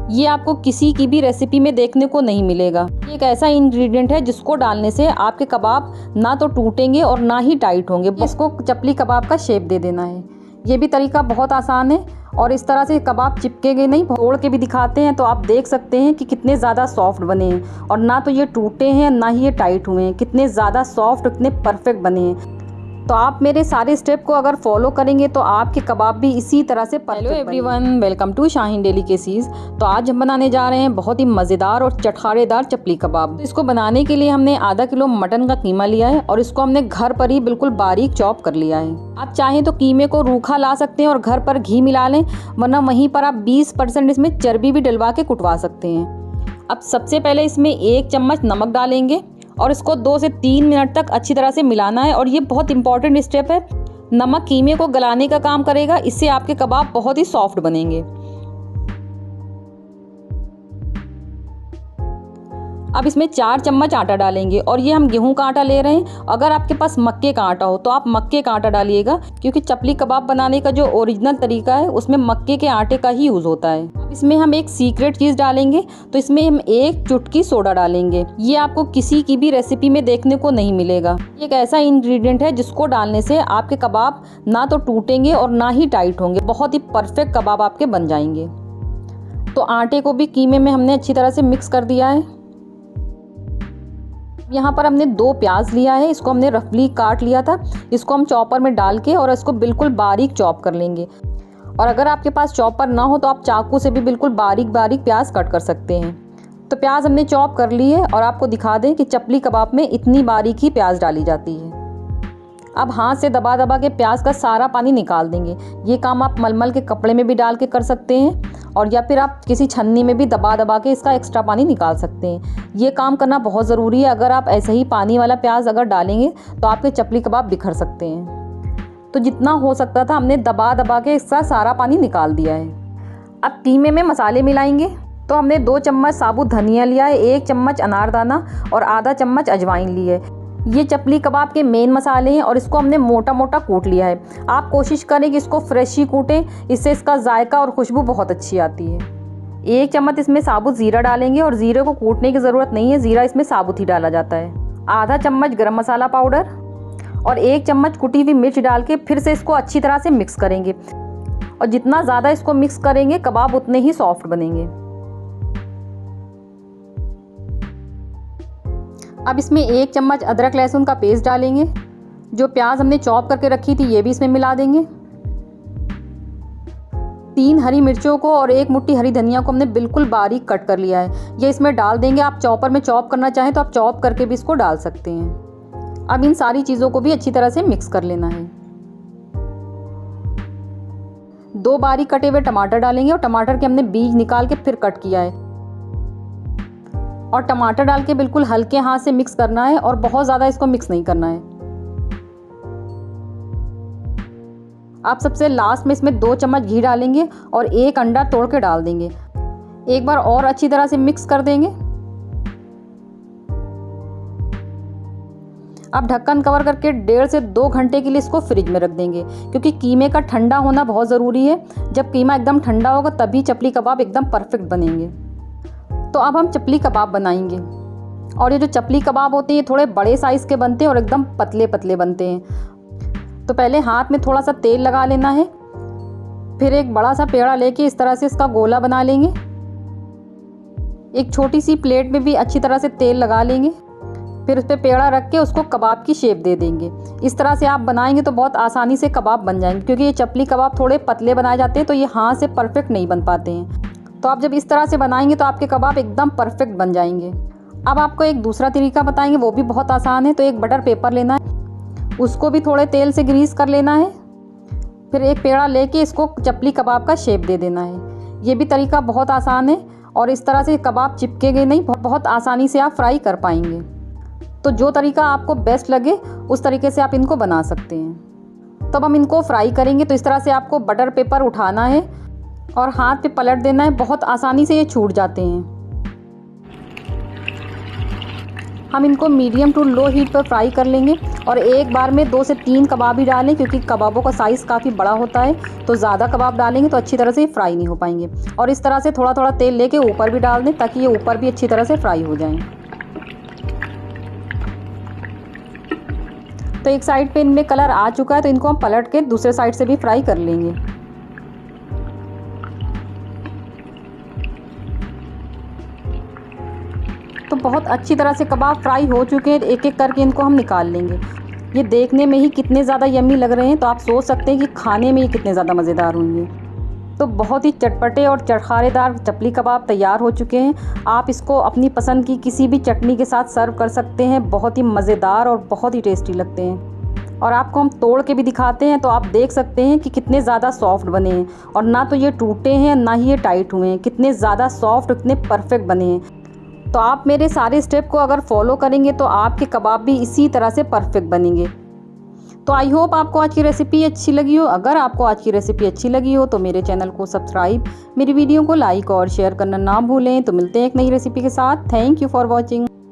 ये आपको किसी की भी रेसिपी में देखने को नहीं मिलेगा। ये एक ऐसा इंग्रेडिएंट है जिसको डालने से आपके कबाब ना तो टूटेंगे और ना ही टाइट होंगे। इसको चपली कबाब का शेप दे देना है। ये भी तरीका बहुत आसान है और इस तरह से कबाब चिपकेंगे नहीं। तोड़ के भी दिखाते हैं तो आप देख सकते हैं कि कितने ज़्यादा सॉफ्ट बने हैं और ना तो ये टूटे हैं ना ही ये टाइट हुए हैं। कितने ज़्यादा सॉफ्ट, कितने परफेक्ट बने हैं। तो आप मेरे सारे स्टेप को अगर फॉलो करेंगे तो आपके कबाब भी इसी तरह से perfect. Hello everyone, welcome to Shaheen delicacies. तो आज हम बनाने जा रहे हैं बहुत ही मज़ेदार और चटखारेदार चपली कबाब। इसको बनाने के लिए हमने आधा किलो मटन का कीमा लिया है और इसको हमने घर पर ही बिल्कुल बारीक चॉप कर लिया है। आप चाहें तो कीमे को रूखा ला सकते हैं और घर पर घी मिला लें, वरना वहीं पर आप 20% इसमें चर्बी भी डलवा के कुटवा सकते हैं। अब सबसे पहले इसमें 1 चम्मच नमक डालेंगे और इसको 2 से 3 मिनट तक अच्छी तरह से मिलाना है। और ये बहुत इंपॉर्टेंट स्टेप है। नमक कीमे को गलाने का काम करेगा, इससे आपके कबाब बहुत ही सॉफ्ट बनेंगे। अब इसमें 4 चम्मच आटा डालेंगे और ये हम गेहूं का आटा ले रहे हैं। अगर आपके पास मक्के का आटा हो तो आप मक्के का आटा डालिएगा, क्योंकि चपली कबाब बनाने का जो ओरिजिनल तरीका है उसमें मक्के के आटे का ही यूज़ होता है। अब इसमें हम एक सीक्रेट चीज़ डालेंगे, तो इसमें हम 1 चुटकी सोडा डालेंगे। ये आपको किसी की भी रेसिपी में देखने को नहीं मिलेगा। एक ऐसा इंग्रेडिएंट है जिसको डालने से आपके कबाब ना तो टूटेंगे और ना ही टाइट होंगे। बहुत ही परफेक्ट कबाब आपके बन जाएंगे। तो आटे को भी कीमे में हमने अच्छी तरह से मिक्स कर दिया है। यहाँ पर हमने 2 प्याज लिया है, इसको हमने रफली काट लिया था। इसको हम चॉपर में डाल के और इसको बिल्कुल बारीक चॉप कर लेंगे। और अगर आपके पास चॉपर ना हो तो आप चाकू से भी बिल्कुल बारीक बारीक प्याज कट कर सकते हैं। तो प्याज हमने चॉप कर ली है और आपको दिखा दें कि चपली कबाब में इतनी बारीक ही प्याज डाली जाती है। अब हाथ से दबा दबा के प्याज का सारा पानी निकाल देंगे। ये काम आप मलमल के कपड़े में भी डाल के कर सकते हैं और या फिर आप किसी छन्नी में भी दबा दबा के इसका एक्स्ट्रा पानी निकाल सकते हैं। ये काम करना बहुत ज़रूरी है। अगर आप ऐसे ही पानी वाला प्याज अगर डालेंगे तो आपके चपली कबाब बिखर सकते हैं। तो जितना हो सकता था हमने दबा दबा के इसका सारा पानी निकाल दिया है। अब कीमे में मसाले मिलाएंगे। तो हमने 2 चम्मच साबुत धनिया लिया है, 1 चम्मच अनारदाना और आधा चम्मच अजवाइन ली है। ये चपली कबाब के मेन मसाले हैं और इसको हमने मोटा मोटा कूट लिया है। आप कोशिश करें कि इसको फ्रेश ही कूटें, इससे इसका जायका और खुशबू बहुत अच्छी आती है। 1 चम्मच इसमें साबुत ज़ीरा डालेंगे और ज़ीरे को कूटने की ज़रूरत नहीं है, ज़ीरा इसमें साबुत ही डाला जाता है। आधा चम्मच गरम मसाला पाउडर और 1 चम्मच कुटी हुई मिर्च डाल के फिर से इसको अच्छी तरह से मिक्स करेंगे। और जितना ज़्यादा इसको मिक्स करेंगे कबाब उतने ही सॉफ्ट बनेंगे। अब इसमें 1 चम्मच अदरक लहसुन का पेस्ट डालेंगे। जो प्याज हमने चॉप करके रखी थी ये भी इसमें मिला देंगे। 3 हरी मिर्चों को और 1 मुट्ठी हरी धनिया को हमने बिल्कुल बारीक कट कर लिया है, ये इसमें डाल देंगे। आप चॉपर में चॉप करना चाहें तो आप चॉप करके भी इसको डाल सकते हैं। अब इन सारी चीज़ों को भी अच्छी तरह से मिक्स कर लेना है। 2 बारीक कटे हुए टमाटर डालेंगे और टमाटर के हमने बीज निकाल के फिर कट किया है। और टमाटर डाल के बिल्कुल हल्के हाथ से मिक्स करना है और बहुत ज़्यादा इसको मिक्स नहीं करना है। आप सबसे लास्ट में इसमें 2 चम्मच घी डालेंगे और 1 अंडा तोड़ के डाल देंगे। एक बार और अच्छी तरह से मिक्स कर देंगे। अब ढक्कन कवर करके 1.5 से 2 घंटे के लिए इसको फ्रिज में रख देंगे, क्योंकि कीमे का ठंडा होना बहुत ज़रूरी है। जब कीमा एकदम ठंडा होगा तभी चपली कबाब एकदम परफेक्ट बनेंगे। तो अब हम चपली कबाब बनाएंगे। और ये जो चपली कबाब होते हैं ये थोड़े बड़े साइज़ के बनते हैं और एकदम पतले पतले बनते हैं। तो पहले हाथ में थोड़ा सा तेल लगा लेना है, फिर एक बड़ा सा पेड़ा लेके इस तरह से इसका गोला बना लेंगे। एक छोटी सी प्लेट में भी अच्छी तरह से तेल लगा लेंगे, फिर उस पर पेड़ा रख के उसको कबाब की शेप दे देंगे। इस तरह से आप बनाएंगे तो बहुत आसानी से कबाब बन जाएंगे, क्योंकि ये चपली कबाब थोड़े पतले बनाए जाते हैं तो ये हाथ से परफेक्ट नहीं बन पाते हैं। तो आप जब इस तरह से बनाएंगे तो आपके कबाब एकदम परफेक्ट बन जाएंगे। अब आपको एक दूसरा तरीका बताएंगे, वो भी बहुत आसान है। तो एक बटर पेपर लेना है, उसको भी थोड़े तेल से ग्रीस कर लेना है, फिर एक पेड़ा लेके इसको चपली कबाब का शेप दे देना है। ये भी तरीका बहुत आसान है और इस तरह से कबाब चिपकेंगे नहीं, बहुत आसानी से आप फ्राई कर पाएंगे। तो जो तरीका आपको बेस्ट लगे उस तरीके से आप इनको बना सकते हैं। तब हम इनको फ्राई करेंगे तो इस तरह से आपको बटर पेपर उठाना है और हाथ पे पलट देना है। बहुत आसानी से ये छूट जाते हैं। हम इनको मीडियम टू लो हीट पर फ्राई कर लेंगे और एक बार में 2 से 3 कबाब ही डालें, क्योंकि कबाबों का साइज़ काफ़ी बड़ा होता है, तो ज़्यादा कबाब डालेंगे तो अच्छी तरह से फ्राई नहीं हो पाएंगे। और इस तरह से थोड़ा थोड़ा तेल लेके ऊपर भी डाल दें, ताकि ये ऊपर भी अच्छी तरह से फ्राई हो जाएं। तो एक साइड पे इनमें कलर आ चुका है, तो इनको हम पलट के दूसरे साइड से भी फ्राई कर लेंगे। तो बहुत अच्छी तरह से कबाब फ्राई हो चुके हैं, एक एक करके इनको हम निकाल लेंगे। ये देखने में ही कितने ज़्यादा यम्मी लग रहे हैं, तो आप सोच सकते हैं कि खाने में ये कितने ज़्यादा मज़ेदार होंगे। तो बहुत ही चटपटे और चटखारेदार चपली कबाब तैयार हो चुके हैं। आप इसको अपनी पसंद की किसी भी चटनी के साथ सर्व कर सकते हैं। बहुत ही मज़ेदार और बहुत ही टेस्टी लगते हैं। और आपको हम तोड़ के भी दिखाते हैं, तो आप देख सकते हैं कि कितने ज़्यादा सॉफ्ट बने हैं, और ना तो ये टूटे हैं ना ही ये टाइट हुए हैं। कितने ज़्यादा सॉफ्ट, कितने परफेक्ट बने हैं। तो आप मेरे सारे स्टेप को अगर फॉलो करेंगे तो आपके कबाब भी इसी तरह से परफेक्ट बनेंगे। तो आई होप आपको आज की रेसिपी अच्छी लगी हो। अगर आपको आज की रेसिपी अच्छी लगी हो तो मेरे चैनल को सब्सक्राइब, मेरी वीडियो को लाइक और शेयर करना ना भूलें। तो मिलते हैं एक नई रेसिपी के साथ। Thank you for watching.